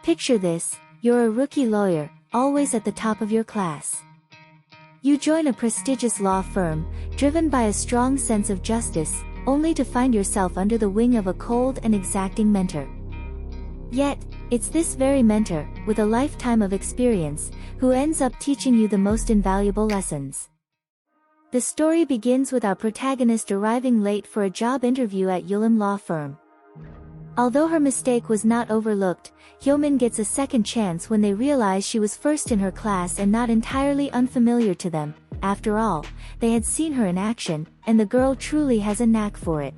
Picture this, you're a rookie lawyer, always at the top of your class. You join a prestigious law firm, driven by a strong sense of justice, only to find yourself under the wing of a cold and exacting mentor. Yet, it's this very mentor, with a lifetime of experience, who ends up teaching you the most invaluable lessons. The story begins with our protagonist arriving late for a job interview at Yulim law firm. Although her mistake was not overlooked, Hyomin gets a second chance when they realize she was first in her class and not entirely unfamiliar to them. After all, they had seen her in action, and the girl truly has a knack for it.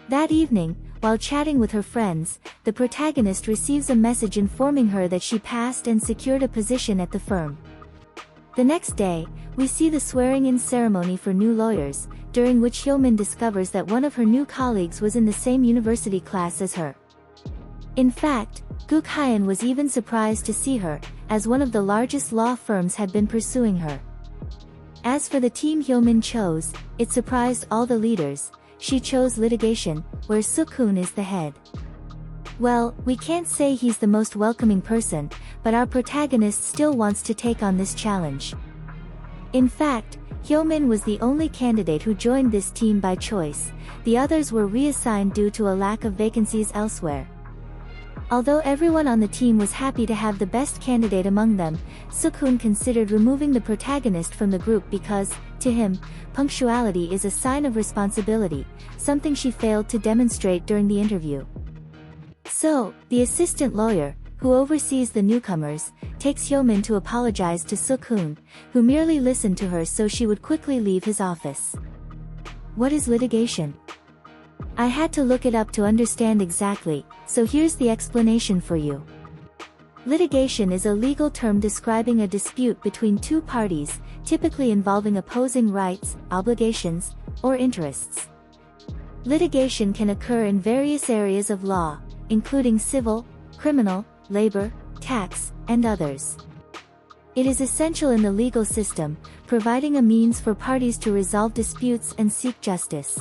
That evening, while chatting with her friends, the protagonist receives a message informing her that she passed and secured a position at the firm. The next day, we see the swearing-in ceremony for new lawyers, during which Hyomin discovers that one of her new colleagues was in the same university class as her. In fact, Guk Hyen was even surprised to see her, as one of the largest law firms had been pursuing her. As for the team Hyomin chose, it surprised all the leaders. She chose litigation, where Suk-hoon is the head. Well, we can't say he's the most welcoming person, but our protagonist still wants to take on this challenge. In fact, Hyomin was the only candidate who joined this team by choice. The others were reassigned due to a lack of vacancies elsewhere. Although everyone on the team was happy to have the best candidate among them, Suk-hoon considered removing the protagonist from the group because, to him, punctuality is a sign of responsibility, something she failed to demonstrate during the interview. So, the assistant lawyer, who oversees the newcomers, takes Hyomin to apologize to Suk-hoon, who merely listened to her so she would quickly leave his office. What is litigation? I had to look it up to understand exactly, so here's the explanation for you. Litigation is a legal term describing a dispute between two parties, typically involving opposing rights, obligations, or interests. Litigation can occur in various areas of law, including civil, criminal, labor, tax, and others. It is essential in the legal system, providing a means for parties to resolve disputes and seek justice.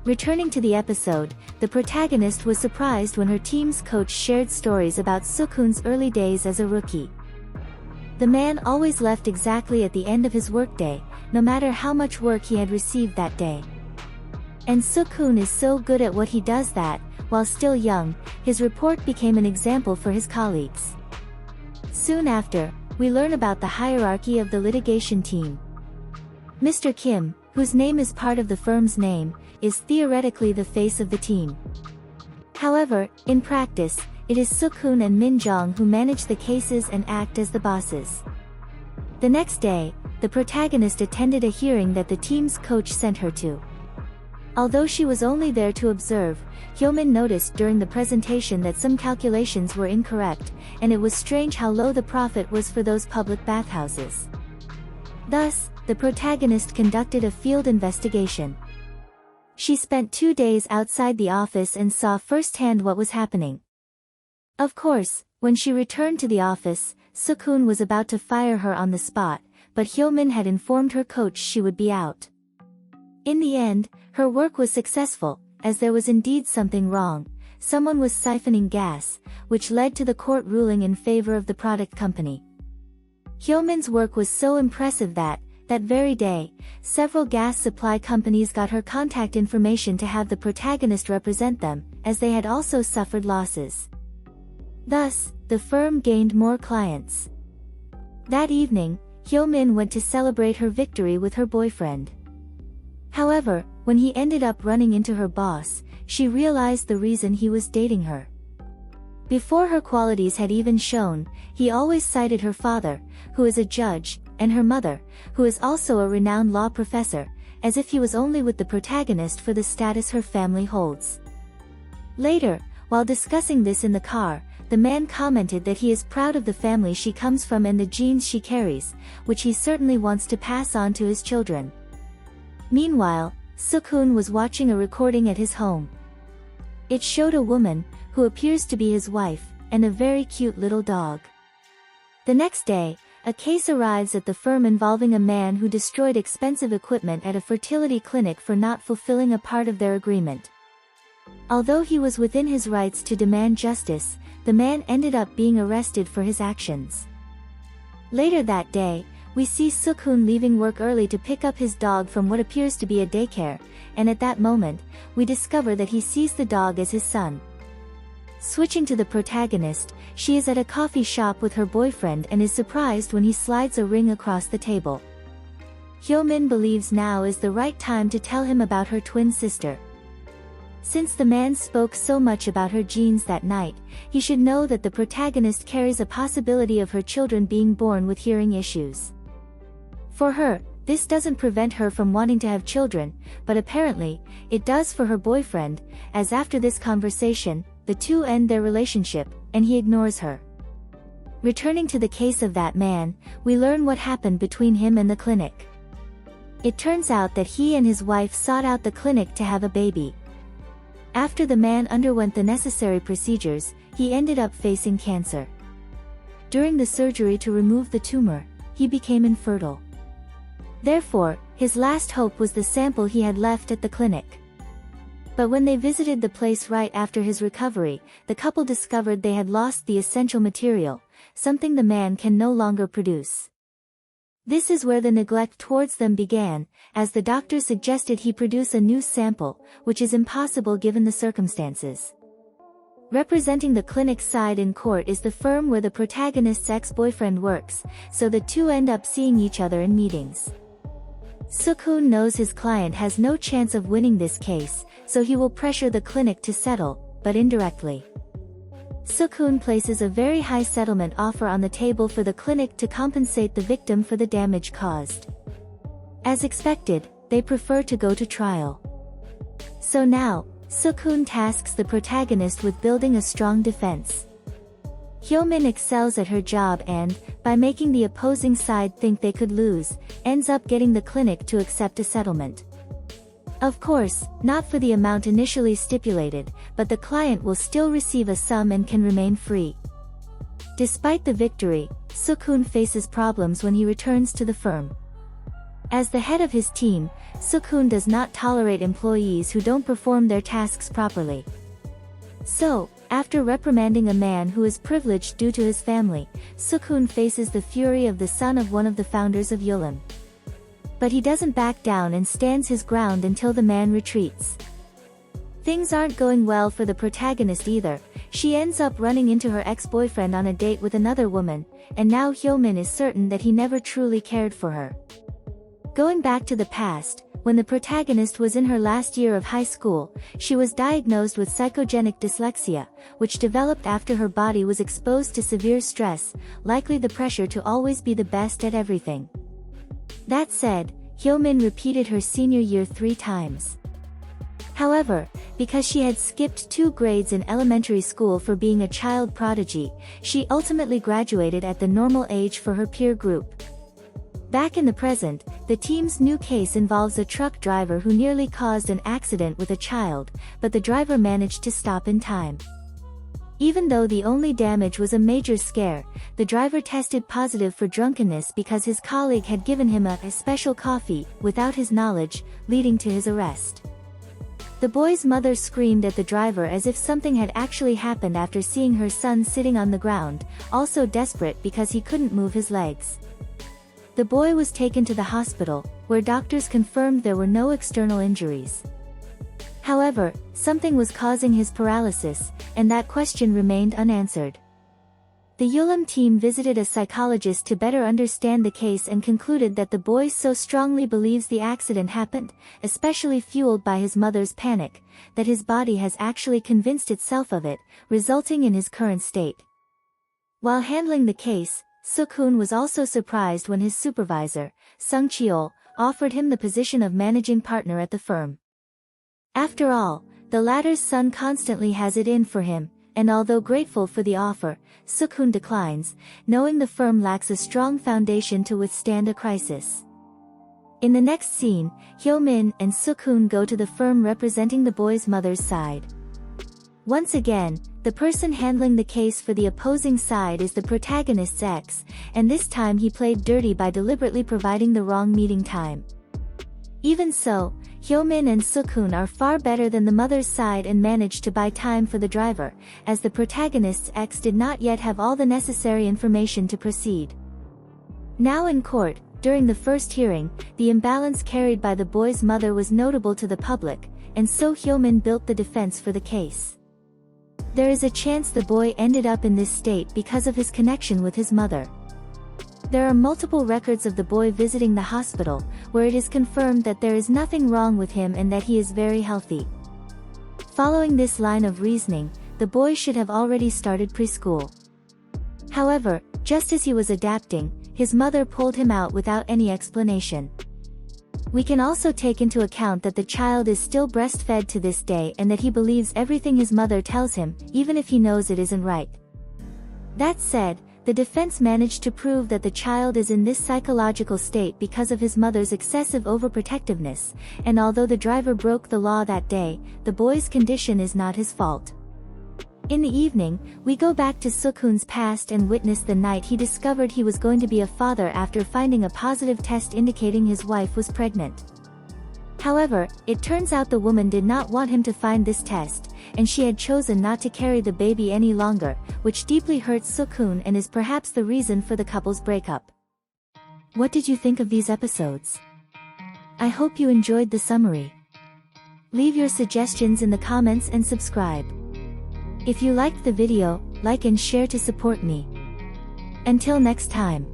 Returning to the episode, the protagonist was surprised when her team's coach shared stories about Suk-hoon's early days as a rookie. The man always left exactly at the end of his workday, no matter how much work he had received that day. And Suk-hoon is so good at what he does that, while still young, his report became an example for his colleagues. Soon after, we learn about the hierarchy of the litigation team. Mr. Kim, whose name is part of the firm's name, is theoretically the face of the team. However, in practice, it is Suk-hoon and Min-jong who manage the cases and act as the bosses. The next day, the protagonist attended a hearing that the team's coach sent her to. Although she was only there to observe, Hyomin noticed during the presentation that some calculations were incorrect, and it was strange how low the profit was for those public bathhouses. Thus, the protagonist conducted a field investigation. She spent 2 days outside the office and saw firsthand what was happening. Of course, when she returned to the office, Suk-hoon was about to fire her on the spot, but Hyomin had informed her coach she would be out. In the end, her work was successful, as there was indeed something wrong. Someone was siphoning gas, which led to the court ruling in favor of the product company. Hyomin's work was so impressive that very day, several gas supply companies got her contact information to have the protagonist represent them, as they had also suffered losses. Thus, the firm gained more clients. That evening, Hyomin went to celebrate her victory with her boyfriend. However, when he ended up running into her boss, she realized the reason he was dating her. Before her qualities had even shown, he always cited her father, who is a judge, and her mother, who is also a renowned law professor, as if he was only with the protagonist for the status her family holds. Later, while discussing this in the car, the man commented that he is proud of the family she comes from and the genes she carries, which he certainly wants to pass on to his children. Meanwhile, Suk-hoon was watching a recording at his home. It showed a woman, who appears to be his wife, and a very cute little dog. The next day, a case arrives at the firm involving a man who destroyed expensive equipment at a fertility clinic for not fulfilling a part of their agreement. Although he was within his rights to demand justice, the man ended up being arrested for his actions. Later that day, we see Suk-hoon leaving work early to pick up his dog from what appears to be a daycare, and at that moment, we discover that he sees the dog as his son. Switching to the protagonist, she is at a coffee shop with her boyfriend and is surprised when he slides a ring across the table. Hyo-min believes now is the right time to tell him about her twin sister. Since the man spoke so much about her genes that night, he should know that the protagonist carries a possibility of her children being born with hearing issues. For her, this doesn't prevent her from wanting to have children, but apparently, it does for her boyfriend, as after this conversation, the two end their relationship, and he ignores her. Returning to the case of that man, we learn what happened between him and the clinic. It turns out that he and his wife sought out the clinic to have a baby. After the man underwent the necessary procedures, he ended up facing cancer. During the surgery to remove the tumor, he became infertile. Therefore, his last hope was the sample he had left at the clinic. But when they visited the place right after his recovery, the couple discovered they had lost the essential material, something the man can no longer produce. This is where the neglect towards them began, as the doctor suggested he produce a new sample, which is impossible given the circumstances. Representing the clinic's side in court is the firm where the protagonist's ex-boyfriend works, so the two end up seeing each other in meetings. Suk-hoon knows his client has no chance of winning this case, so he will pressure the clinic to settle, but indirectly. Suk-hoon places a very high settlement offer on the table for the clinic to compensate the victim for the damage caused. As expected, they prefer to go to trial. So now, Suk-hoon tasks the protagonist with building a strong defense. Hyo-min excels at her job and, by making the opposing side think they could lose, ends up getting the clinic to accept a settlement. Of course, not for the amount initially stipulated, but the client will still receive a sum and can remain free. Despite the victory, Suk-hoon faces problems when he returns to the firm. As the head of his team, Suk-hoon does not tolerate employees who don't perform their tasks properly. So, after reprimanding a man who is privileged due to his family, Suk-hoon faces the fury of the son of one of the founders of Yulim. But he doesn't back down and stands his ground until the man retreats. Things aren't going well for the protagonist either. She ends up running into her ex-boyfriend on a date with another woman, and now Hyo-min is certain that he never truly cared for her. Going back to the past, when the protagonist was in her last year of high school, she was diagnosed with psychogenic dyslexia, which developed after her body was exposed to severe stress, likely the pressure to always be the best at everything. That said, Hyo-min repeated her senior year 3 times. However, because she had skipped 2 grades in elementary school for being a child prodigy, she ultimately graduated at the normal age for her peer group. Back in the present, the team's new case involves a truck driver who nearly caused an accident with a child, but the driver managed to stop in time. Even though the only damage was a major scare, the driver tested positive for drunkenness because his colleague had given him a special coffee, without his knowledge, leading to his arrest. The boy's mother screamed at the driver as if something had actually happened after seeing her son sitting on the ground, also desperate because he couldn't move his legs. The boy was taken to the hospital, where doctors confirmed there were no external injuries. However, something was causing his paralysis, and that question remained unanswered. The Yulim team visited a psychologist to better understand the case and concluded that the boy so strongly believes the accident happened, especially fueled by his mother's panic, that his body has actually convinced itself of it, resulting in his current state. While handling the case, Suk-hoon was also surprised when his supervisor, Sung Cheol, offered him the position of managing partner at the firm. After all, the latter's son constantly has it in for him, and although grateful for the offer, Suk-hoon declines, knowing the firm lacks a strong foundation to withstand a crisis. In the next scene, Hyo-min and Suk-hoon go to the firm representing the boy's mother's side. Once again, the person handling the case for the opposing side is the protagonist's ex, and this time he played dirty by deliberately providing the wrong meeting time. Even so, Hyomin and Sukun are far better than the mother's side and manage to buy time for the driver, as the protagonist's ex did not yet have all the necessary information to proceed. Now in court, during the first hearing, the imbalance carried by the boy's mother was notable to the public, and so Hyomin built the defense for the case. There is a chance the boy ended up in this state because of his connection with his mother. There are multiple records of the boy visiting the hospital, where it is confirmed that there is nothing wrong with him and that he is very healthy. Following this line of reasoning, the boy should have already started preschool. However, just as he was adapting, his mother pulled him out without any explanation. We can also take into account that the child is still breastfed to this day and that he believes everything his mother tells him, even if he knows it isn't right. That said, the defense managed to prove that the child is in this psychological state because of his mother's excessive overprotectiveness, and although the driver broke the law that day, the boy's condition is not his fault. In the evening, we go back to Sukun's past and witness the night he discovered he was going to be a father after finding a positive test indicating his wife was pregnant. However, it turns out the woman did not want him to find this test, and she had chosen not to carry the baby any longer, which deeply hurts Sukun and is perhaps the reason for the couple's breakup. What did you think of these episodes? I hope you enjoyed the summary. Leave your suggestions in the comments and subscribe. If you liked the video, like and share to support me. Until next time.